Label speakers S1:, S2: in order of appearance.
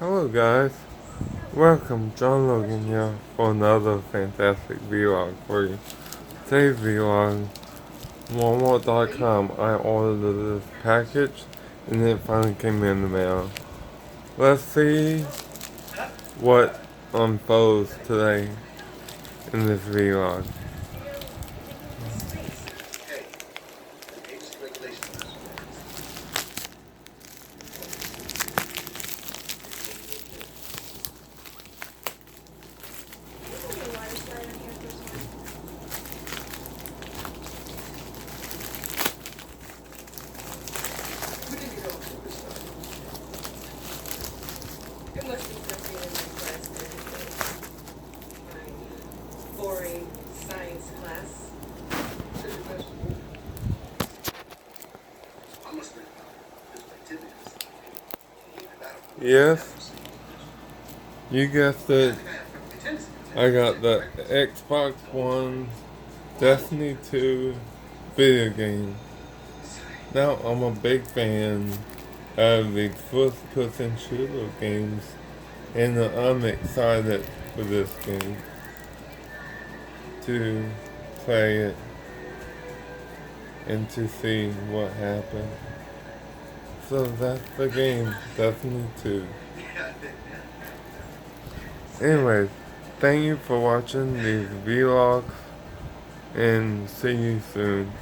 S1: Hello guys, welcome John Logan here for another fantastic vlog for you. Today's vlog, Walmart.com, I ordered this package and it finally came in the mail. Let's see what unfolds today in this vlog.
S2: It must be something in my class that my boring science class.
S1: Yes, you guessed it. I got the Xbox One Destiny 2 video game. Now I'm a big fan of the first-person shooter games, and I'm excited for this game to play it and to see what happens. So that's the game, Destiny 2. Anyways, thank you for watching these vlogs, and see you soon.